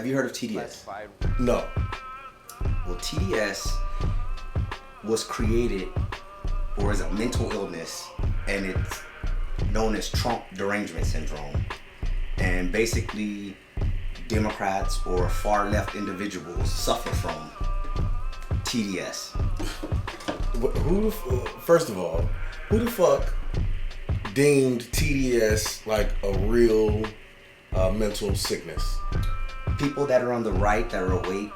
you heard of TDS? No. Well, TDS was created, or is a mental illness, and it's known as Trump derangement syndrome. And basically, Democrats or far left individuals suffer from TDS. First of all, who the fuck deemed TDS like a real mental sickness? People that are on the right that are awake,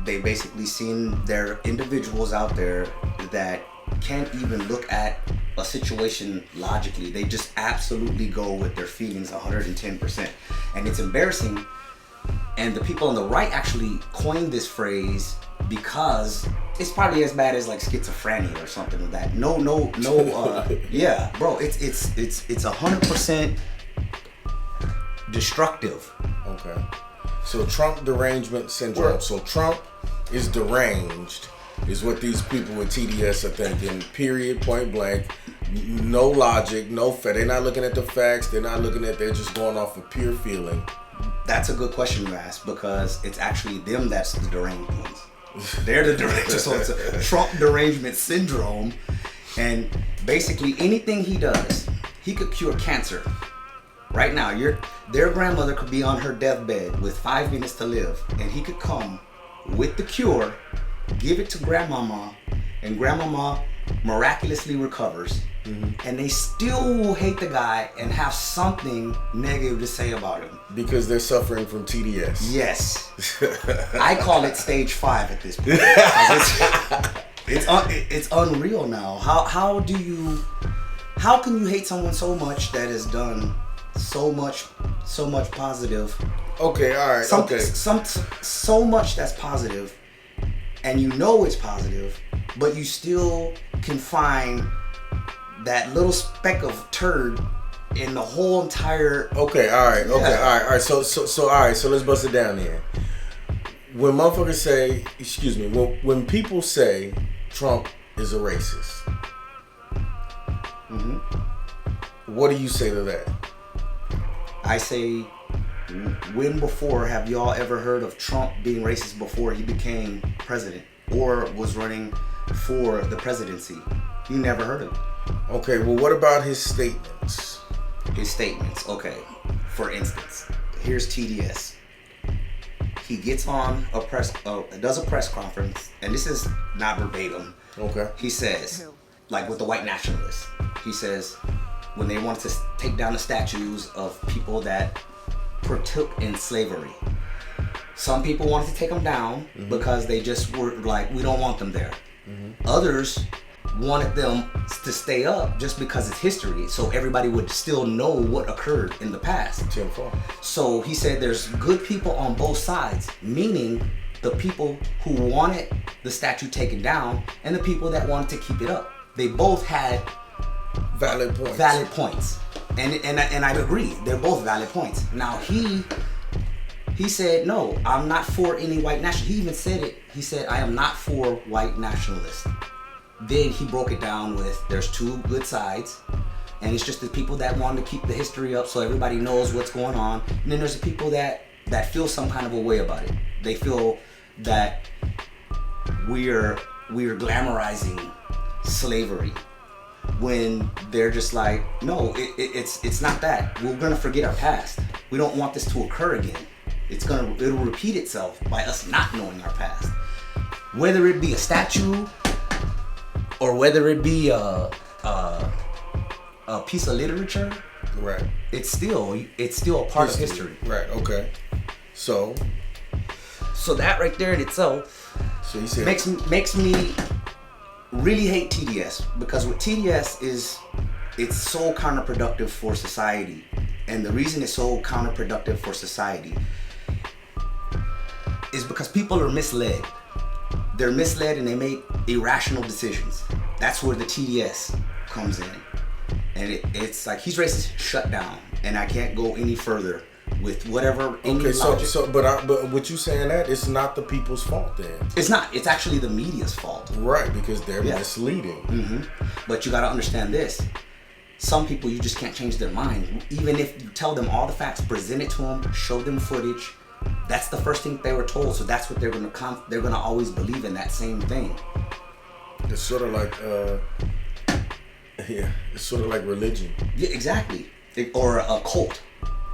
they basically seen there are individuals out there that can't even look at a situation logically. They just absolutely go with their feelings 110%. And it's embarrassing. And the people on the right actually coined this phrase because it's probably as bad as like schizophrenia or something like that. No, yeah, bro, it's 100% destructive. Okay. So Trump derangement syndrome. So Trump is deranged, is what these people with TDS are thinking. Period. Point blank. No logic. No fact. They're not looking at the facts. They're just going off of pure feeling. That's a good question you ask, because it's actually them that's the deranged ones. They're the deranged. So it's a Trump derangement syndrome, and basically anything he does, he could cure cancer. Right now, their grandmother could be on her deathbed with 5 minutes to live, and he could come with the cure, give it to grandmama, and grandmama miraculously recovers. Mm-hmm. And they still will hate the guy and have something negative to say about him. Because they're suffering from TDS. Yes. I call it stage 5 at this point. It's unreal now. How can you hate someone so much that has done so much positive? Okay, all right. So much that's positive, and you know it's positive, but you still can find that little speck of turd in the whole entire. Okay, all right. So all right. So let's bust it down here. When motherfuckers say, when people say Trump is a racist, mm-hmm. What do you say to that? I say, when before have y'all ever heard of Trump being racist before he became president or was running for the presidency? You never heard of it. Okay, well, what about his statements? His statements, okay. For instance, here's TDS. He gets on does a press conference, and this is not verbatim. Okay. He says, like with the white nationalists, he says, when they wanted to take down the statues of people that partook in slavery. Some people wanted to take them down because they just were like, we don't want them there. Mm-hmm. Others wanted them to stay up just because it's history, so everybody would still know what occurred in the past. So he said there's good people on both sides, meaning the people who wanted the statue taken down and the people that wanted to keep it up. They both had valid points. And I agree, they're both valid points. Now he said, no, I'm not for any white nationalist. He even said it. He said, I am not for white nationalists. Then he broke it down with there's two good sides, and it's just the people that want to keep the history up so everybody knows what's going on. And then there's the people that feel some kind of a way about it. They feel that we're glamorizing slavery when they're just like, no, it's not that. We're gonna forget our past. We don't want this to occur again. It'll repeat itself by us not knowing our past. Whether it be a statue or whether it be a piece of literature, right? It's still a part of history, right? Okay. So that right there in itself, so you said, makes me really hate TDS, because what TDS is, it's so counterproductive for society, and the reason it's so counterproductive for society is because people are misled. They're misled and they make irrational decisions. That's where the TDS comes in. And it's like, he's racist, shut down. And I can't go any further with whatever any logic. But what you saying that it's not the people's fault then? It's not. It's actually the media's fault. Right, because they're misleading. Mm-hmm. But you got to understand this. Some people, you just can't change their mind. Even if you tell them all the facts, present it to them, show them footage, That's the first thing they were told, so that's what they're gonna always believe in, that same thing. It's sort of like, it's sort of like religion. Yeah, exactly. Or a cult.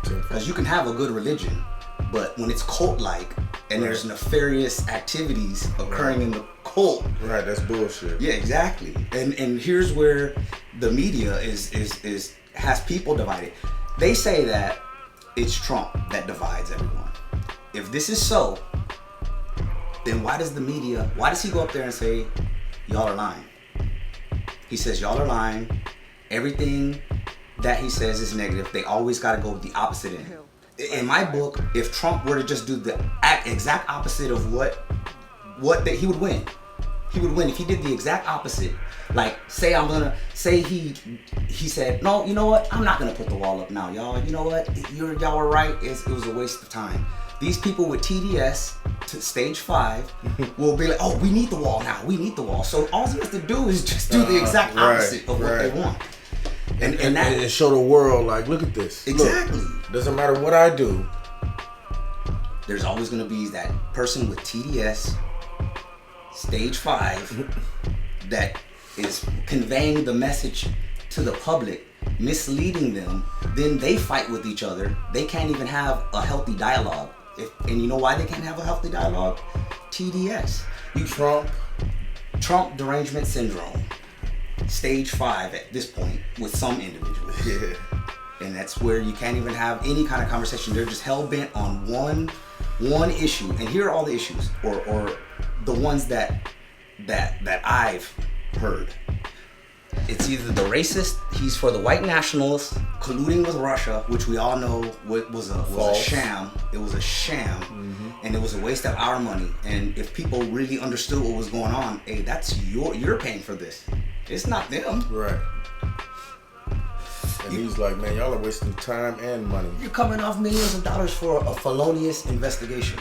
Because you can have a good religion, but when it's cult-like and there's nefarious activities occurring in the cult. Right, that's bullshit. Yeah, exactly. And here's where the media has people divided. They say that it's Trump that divides everyone. If this is so, then why does he go up there and say, y'all are lying? He says, y'all are lying. Everything that he says is negative. They always got to go with the opposite end. In my book, if Trump were to just do the exact opposite of what he would win. He would win if he did the exact opposite. Like, say he said, no, you know what? I'm not gonna put the wall up now, y'all. You know what? Y'all were right. It was a waste of time. These people with TDS to stage 5 will be like, oh, we need the wall now. We need the wall. So all he has to do is just do the exact opposite of what they want. And show the world, like, look at this. Exactly. Look, doesn't matter what I do. There's always going to be that person with TDS, stage 5, that is conveying the message to the public, misleading them. Then they fight with each other. They can't even have a healthy dialogue. And you know why they can't have a healthy dialogue? TDS. Trump derangement syndrome. Stage 5 at this point with some individuals. Yeah. And that's where you can't even have any kind of conversation. They're just hell-bent on one issue. And here are all the issues, or the ones that I've heard. It's either the racist, he's for the white nationalists, colluding with Russia, which we all know was a sham. It was a sham, and it was a waste of our money. And if people really understood what was going on, hey, that's you're paying for this. It's not them. Right. And he's like, man, y'all are wasting time and money. You're coming off millions of dollars for a felonious investigation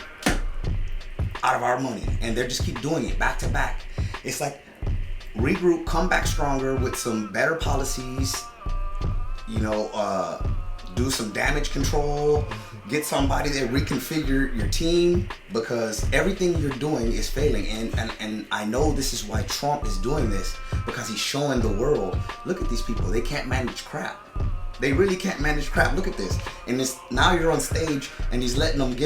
out of our money, and they just keep doing it back to back. It's like, regroup, come back stronger with some better policies, do some damage control, get somebody that reconfigure your team, because everything you're doing is failing. And I know this is why Trump is doing this, because he's showing the world, look at these people, they can't manage crap. They really can't manage crap. Look at this. And now you're on stage and he's letting them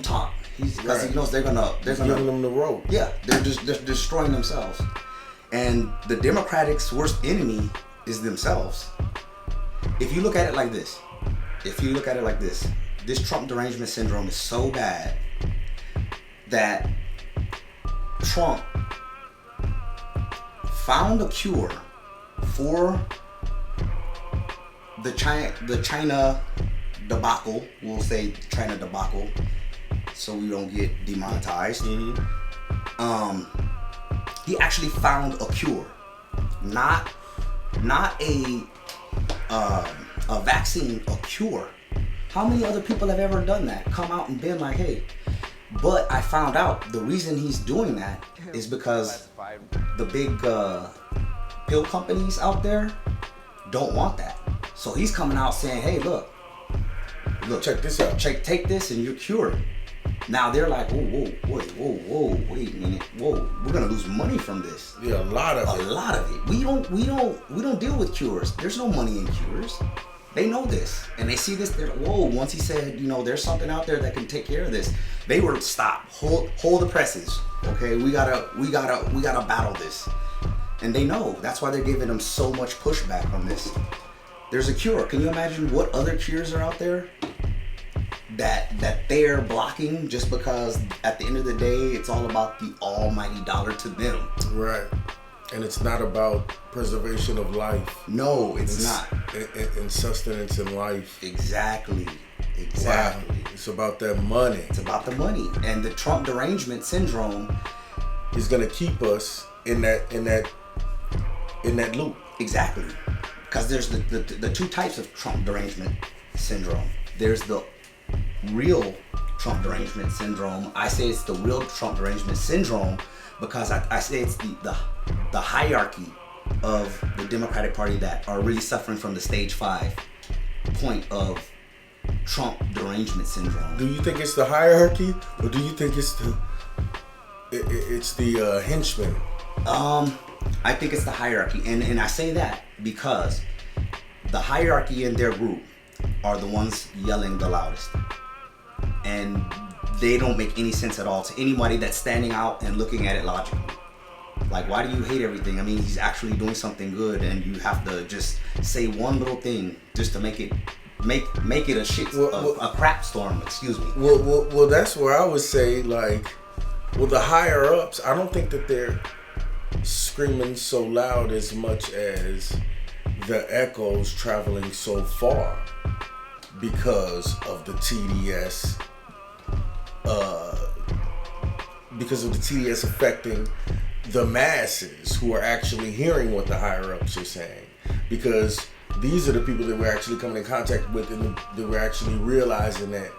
talk. Because he knows they're gonna giving them the rope. Yeah, they're destroying themselves. And the Democrats' worst enemy is themselves. If you look at it like this, this Trump derangement syndrome is so bad that Trump found a cure for the China debacle. We'll say China debacle, so we don't get demonetized. He actually found a cure, not a vaccine, a cure. How many other people have ever done that? Come out and been like, hey. But I found out the reason he's doing that is because the big pill companies out there don't want that. So he's coming out saying, hey, look, check this out. Take this and you're cured. Now they're like, wait a minute, we're gonna lose money from this. Yeah, a lot of it. We don't deal with cures. There's no money in cures. They know this, and they see this. They're like, whoa! Once he said, there's something out there that can take care of this. They were stop, hold the presses. Okay, we gotta battle this, and they know. That's why they're giving them so much pushback on this. There's a cure. Can you imagine what other cures are out there that they're blocking just because at the end of the day it's all about the almighty dollar to them? Right. And it's not about preservation of life. No, it's not. And sustenance in life. Exactly. Wow. It's about that money. It's about the money. And the Trump derangement syndrome is gonna keep us in that loop. Exactly. Because there's the two types of Trump derangement syndrome. There's the real Trump derangement syndrome. I say it's the real Trump derangement syndrome because I say it's the hierarchy of the Democratic Party that are really suffering from the stage 5 point of Trump derangement syndrome. Do you think it's the hierarchy, or do you think it's the henchmen? I think it's the hierarchy, and I say that because the hierarchy in their group are the ones yelling the loudest, and they don't make any sense at all to anybody that's standing out and looking at it logically. Like, why do you hate everything? I mean, he's actually doing something good, and you have to just say one little thing just to make it a crap storm. Excuse me. Well, that's where I would say, like, well, the higher ups, I don't think that they're screaming so loud as much as the echoes traveling so far because of the TDS. Because of the TDS affecting the masses who are actually hearing what the higher ups are saying, because these are the people that we're actually coming in contact with, and that we're actually realizing that,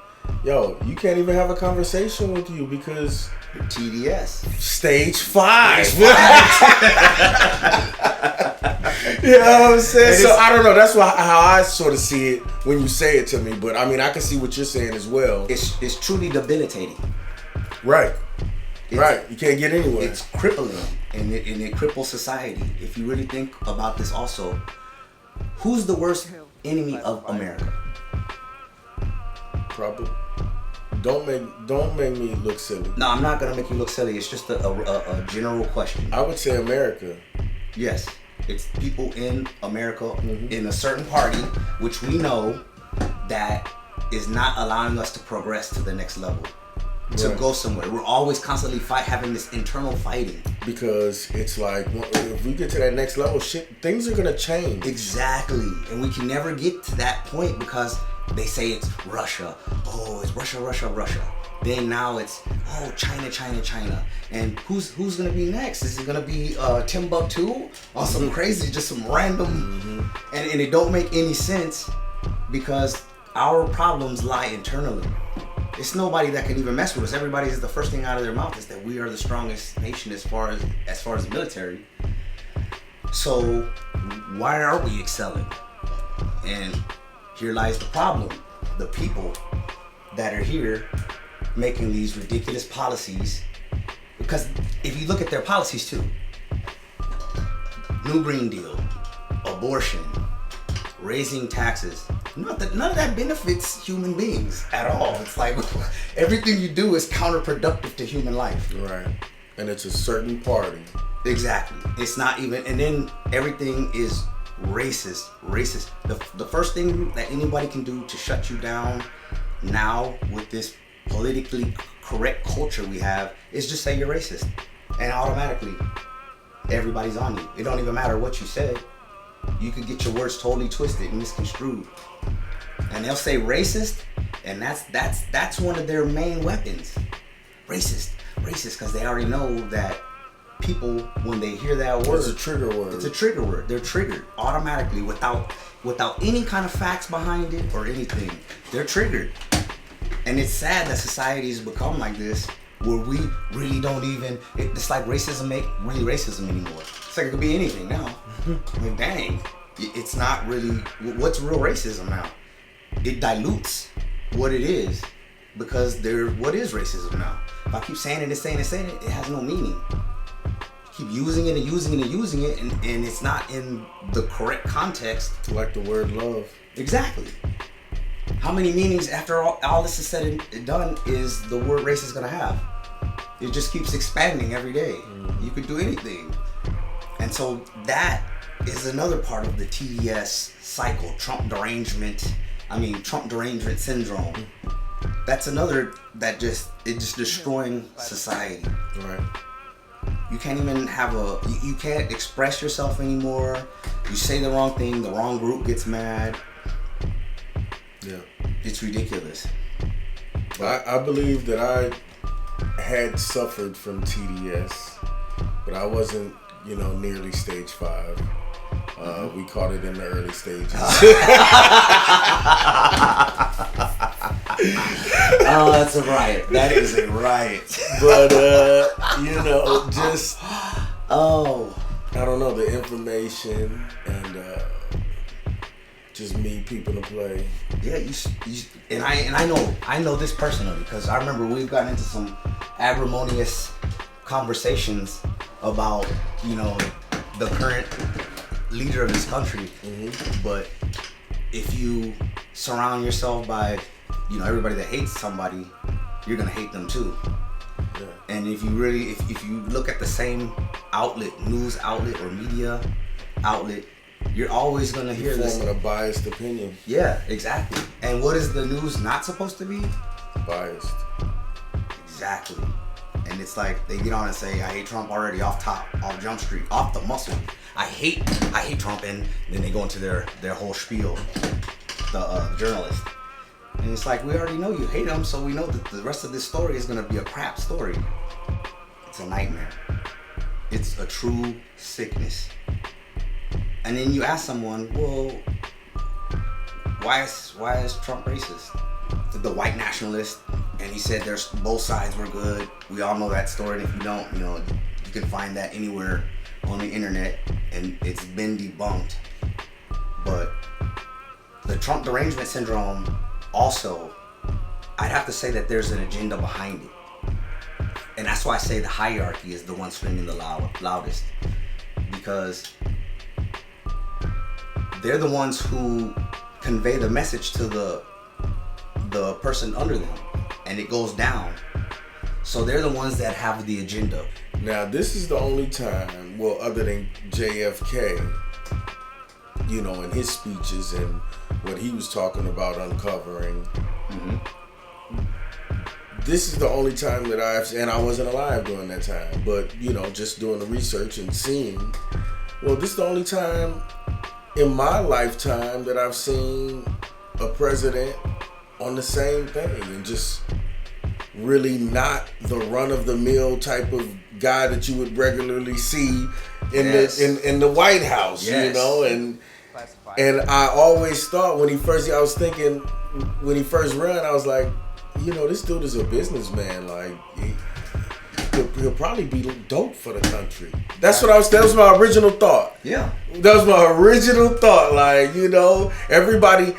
yo, you can't even have a conversation with you because TDS stage 5. You know what I'm saying? So I don't know. That's how I sort of see it when you say it to me. But I mean, I can see what you're saying as well. It's truly debilitating. Right. Right. You can't get anywhere. It's crippling, and it cripples society. If you really think about this, also, who's the worst enemy of America? Probably. Don't make me look silly. No, I'm not gonna make you look silly. It's just a general question. I would say America. Yes, it's people in America, in a certain party, which we know that is not allowing us to progress to the next level, to go somewhere. We're always constantly having this internal fighting. Because it's like, if we get to that next level, things are gonna change. Exactly, and we can never get to that point because they say it's Russia. Oh, it's Russia. Then now it's, oh, China. And who's gonna be next? Is it gonna be Timbuktu on some crazy, just some random? And it don't make any sense because our problems lie internally. It's nobody that can even mess with us. Everybody is the first thing out of their mouth is that we are the strongest nation as far as military. So why are we excelling? And here lies the problem. The people that are here making these ridiculous policies. Because if you look at their policies too, New Green Deal, abortion, raising taxes, none of that benefits human beings at all. It's like everything you do is counterproductive to human life. Right. And it's a certain party. Exactly. It's not even, and then everything is racist. The first thing that anybody can do to shut you down now with this politically correct culture we have is just say you're racist, and automatically everybody's on you. It don't even matter what you said. You could get your words totally twisted and misconstrued, and they'll say racist, and that's one of their main weapons. Racist, because they already know that people, when they hear that word, it's a trigger word. It's a trigger word. They're triggered automatically without any kind of facts behind it or anything. They're triggered. And it's sad that society has become like this, where we really don't even, it's like racism ain't really racism anymore. It's like it could be anything now. Like, dang, it's not really, what's real racism now? It dilutes what it is, because what is racism now? If I keep saying it, it has no meaning. Keep using it, and it's not in the correct context. Like the word love. Exactly. How many meanings after all this is said and done is the word racist gonna have? It just keeps expanding every day. You could do anything. And so that is another part of the TDS cycle, Trump derangement syndrome. That's another it's just destroying society. Right. You can't even you can't express yourself anymore. You say the wrong thing, the wrong group gets mad. Yeah. It's ridiculous. I believe that I had suffered from TDS, but I wasn't, nearly stage 5. We caught it in the early stages. Oh, that's a riot. That is a riot. But, just... Oh. I don't know, the information and Just me peeping the play. Yeah, and I know this personally because I remember we've gotten into some acrimonious conversations about, you know, the current leader of this country. But if you surround yourself by, you know, everybody that hates somebody, you're gonna hate them too. Yeah. And if you really, if you look at the same outlet, news outlet or media outlet, you're always gonna hear this. Forming a biased opinion. Yeah, exactly. And what is the news not supposed to be? Biased. Exactly. And it's like they get on and say, I hate Trump already off Jump Street, off the muscle. I hate Trump, and then they go into their whole spiel, the journalist. And it's like, we already know you hate him, so we know that the rest of this story is gonna be a crap story. It's a nightmare. It's a true sickness. And then you ask someone, well, why is Trump racist? The white nationalist, and he said there's both sides were good. We all know that story, and if you don't, you know, you can find that anywhere on the internet, and it's been debunked. But the Trump derangement syndrome, also, I'd have to say that there's an agenda behind it. And that's why I say the hierarchy is the one screaming the loudest. Because they're the ones who convey the message to the person under them, and it goes down. So they're the ones that have the agenda. Now, this is the only time, well, other than JFK, you know, in his speeches and what he was talking about uncovering. This is the only time that and I wasn't alive during that time, but, you know, just doing the research and seeing, well, this is the only time in my lifetime that I've seen a president on the same thing and just really not the run-of-the-mill type of guy that you would regularly see in the White House, you know, and I always thought when he first ran, I was like, you know, this dude is a businessman, like he'll probably be dope for the country. That was my original thought. Yeah. That was my original thought. Like, you know, everybody,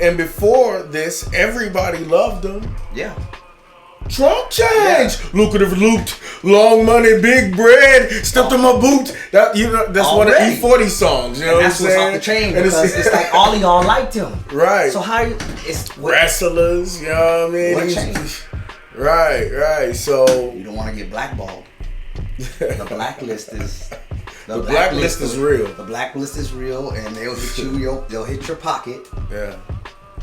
and before this, everybody loved him. Yeah. Trump changed. Yeah. Lucrative loot, long money, big bread, stepped on my boot. That, you know, that's one of E40 songs. You know what I'm saying? That's what's off the chain, because it's like all of y'all liked him. Right. So how it's wrestlers, you know what I mean? What changed? Right. So you don't want to get blackballed. The blacklist is the blacklist is real. The blacklist is real, and they'll hit you. They'll hit your pocket. Yeah.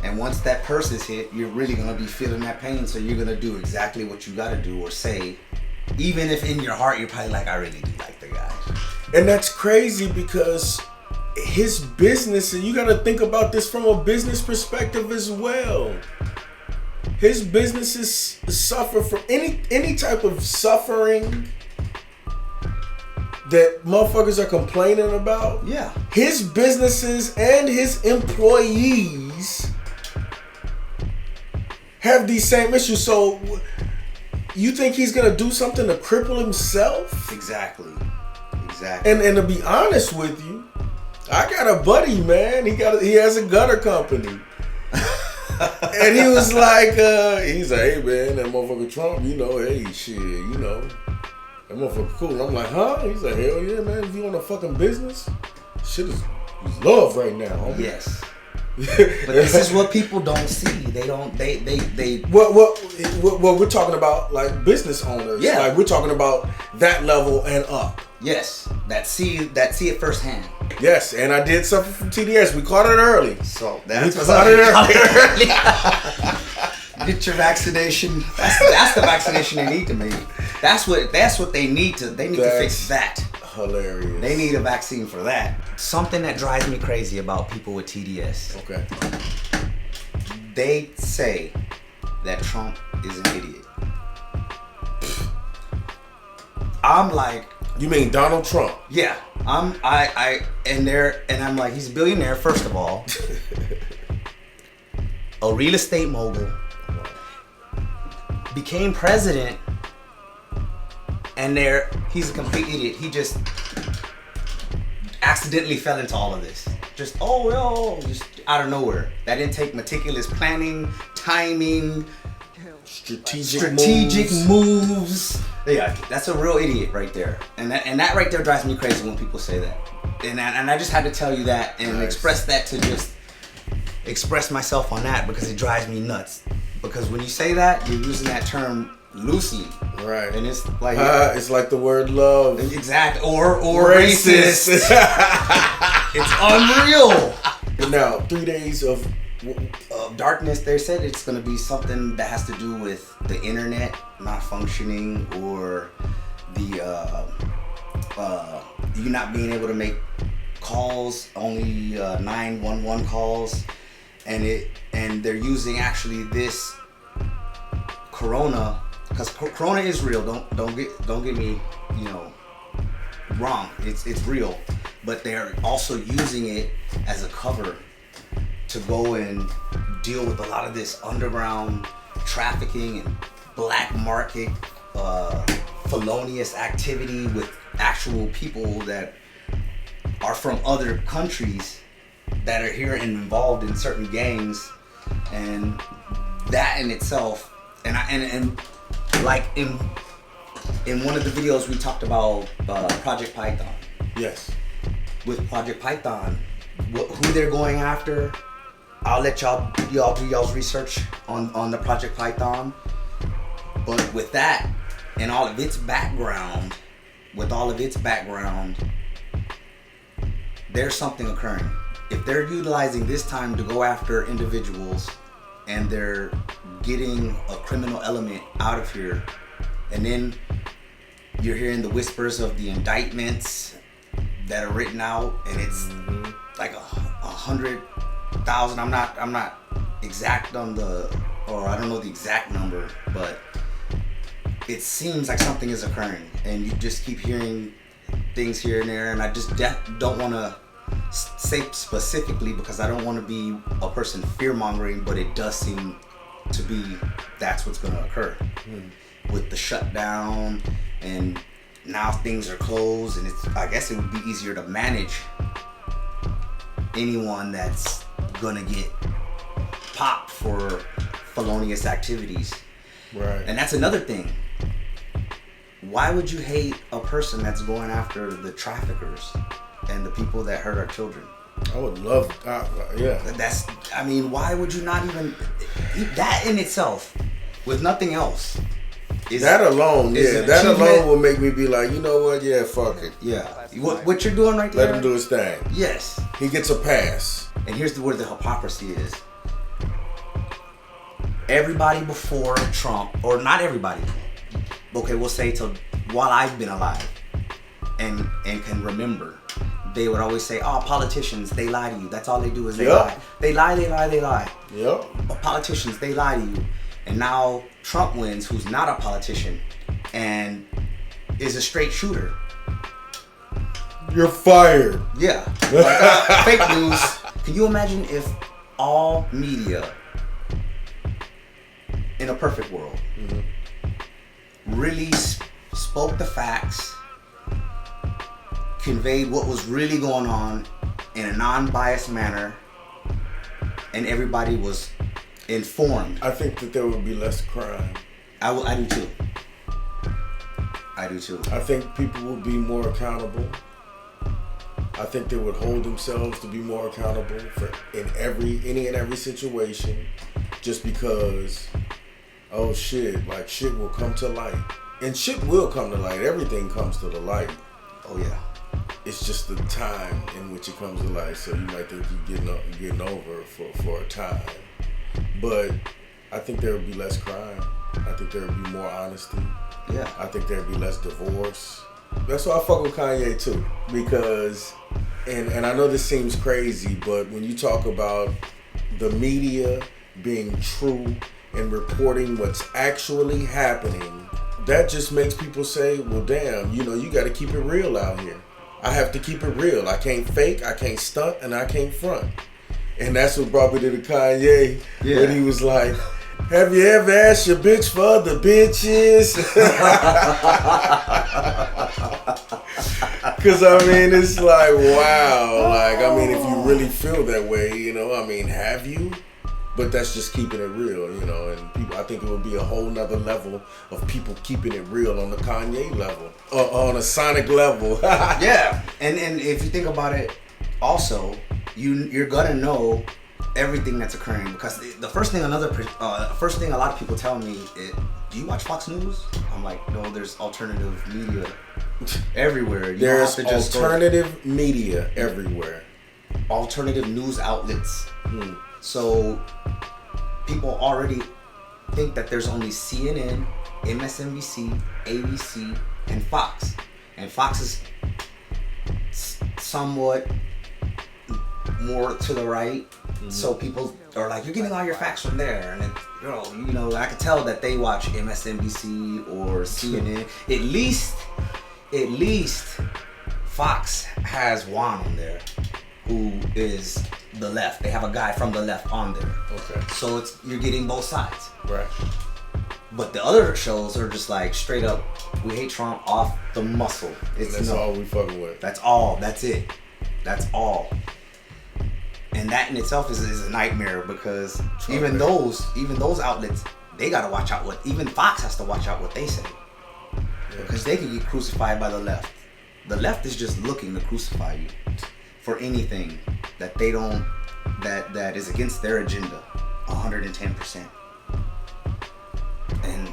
And once that purse is hit, you're really gonna be feeling that pain. So you're gonna do exactly what you gotta do or say, even if in your heart you're probably like, I really do like the guy. And that's crazy because his business, and you gotta think about this from a business perspective as well. His businesses suffer from any type of suffering that motherfuckers are complaining about. Yeah. His businesses and his employees have these same issues. So you think he's gonna do something to cripple himself? Exactly. And to be honest with you, I got a buddy, man. He has a gutter company. And he was like, he's like, hey man, that motherfucker Trump, you know, hey shit, you know, that motherfucker cool. And I'm like, huh? He's like, hell yeah, man. If you on a fucking business, shit is love right now, homie. Yes. But this is what people don't see. They What we're talking about, like business owners. Yeah. Like we're talking about that level and up. Yes. That see it firsthand. Yes, and I did something from TDS. We caught it early. So that's what's up. Early. Get your vaccination. That's the vaccination they need to make. That's what they need to. They need to fix that. Hilarious. They need a vaccine for that. Something that drives me crazy about people with TDS. Okay. They say that Trump is an idiot. I'm like, you mean Donald Trump? Yeah. I'm like, he's a billionaire, first of all. A real estate mogul. Became president, and he's a complete idiot. He just accidentally fell into all of this. just out of nowhere. That didn't take meticulous planning, timing, strategic moves. Yeah, that's a real idiot right there. And that right there drives me crazy when people say that. And I just had to tell you that and express that to just express myself on that because it drives me nuts. Because when you say that, you're using that term loosely. Right. And it's like it's like the word love. Exact or racist. It's unreal. Now, 3 days of darkness, they said it's going to be something that has to do with the internet not functioning or the you not being able to make calls, only 911 calls, and they're using actually this corona, because corona is real. Don't get me wrong. It's real, but they're also using it as a cover to go and deal with a lot of this underground trafficking and black market felonious activity with actual people that are from other countries that are here and involved in certain gangs, and that in itself, and like in one of the videos we talked about Project Python. Yes. With Project Python, who they're going after, I'll let y'all do y'all's research on the Project Python. But with that and all of its background, there's something occurring. If they're utilizing this time to go after individuals and they're getting a criminal element out of here, and then you're hearing the whispers of the indictments that are written out, and it's like 100,000. I'm not exact on I don't know the exact number, but it seems like something is occurring, and you just keep hearing things here and there, and I just don't want to say specifically because I don't want to be a person fear-mongering, but it does seem to be that's what's going to occur with the shutdown, and now things are closed, and I guess it would be easier to manage anyone that's gonna get popped for felonious activities. Right. And that's another thing. Why would you hate a person that's going after the traffickers and the people that hurt our children? I would love yeah. Why would you not even that in itself, with nothing else? That alone will make me be like, you know what? Yeah, fuck it. Yeah. What you're doing right there? Let him do his thing. Yes. He gets a pass. And here's where the hypocrisy is. Everybody before Trump, or not everybody, okay, we'll say till while I've been alive and can remember, they would always say, oh, politicians, they lie to you. That's all they do is they lie. They lie. Yep. Politicians, they lie to you. And now Trump wins, who's not a politician and is a straight shooter. You're fired. Yeah. Fake news. Can you imagine if all media in a perfect world really spoke the facts, conveyed what was really going on in a non-biased manner, and everybody was informed? I think that there would be less crime. I do too. I think people would be more accountable. I think they would hold themselves to be more accountable for any and every situation, just because, oh shit, like shit will come to light. And shit will come to light. Everything comes to the light. Oh yeah. It's just the time in which it comes to light. So you might think you're getting over for a time. But I think there would be less crime. I think there would be more honesty. Yeah. I think there would be less divorce. That's why I fuck with Kanye too. Because, and I know this seems crazy, but when you talk about the media being true and reporting what's actually happening, that just makes people say, well damn, you got to keep it real out here. I have to keep it real. I can't fake, I can't stunt, and I can't front. And that's what brought me to the Kanye when he was like, have you ever asked your bitch for other bitches? Because, I mean, it's like, wow. Like, I mean, if you really feel that way, you know, I mean, have you? But that's just keeping it real, you know, and people, I think it would be a whole nother level of people keeping it real on the Kanye level, on a sonic level. Yeah, and if you think about it, also, you're gonna know everything that's occurring, because the first thing a lot of people tell me is, do you watch Fox News? I'm like, no, there's alternative media everywhere. There's alternative media everywhere. Alternative news outlets. So people already think that there's only CNN, MSNBC, ABC, and Fox. And Fox is somewhat more to the right. So people are like, you're getting all your facts from there. And you know, I could tell that they watch MSNBC or CNN. At least Fox has Juan on there, who is the left. They have a guy from the left on there. Okay. So you're getting both sides. Right. But the other shows are just like straight up, we hate Trump off the muscle. That's all we fucking with. That's all. That's it. That's all. And that in itself is a nightmare, because even those outlets, they gotta watch out even Fox has to watch out what they say. Because they can get crucified by the left. The left is just looking to crucify you for anything that they don't, that is against their agenda, 110%. And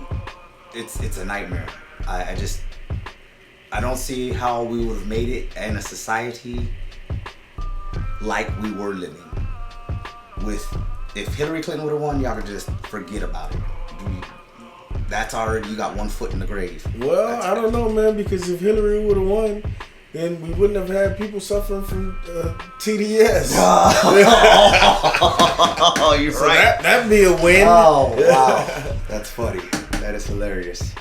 it's a nightmare. I don't see how we would have made it in a society like we were living. If Hillary Clinton would have won, y'all could just forget about it. That's already, you got one foot in the grave. Well, I don't know, man, because if Hillary would have won, then we wouldn't have had people suffering from TDS. Oh, you're so right. That'd be a win. Oh, wow. That's funny. That is hilarious.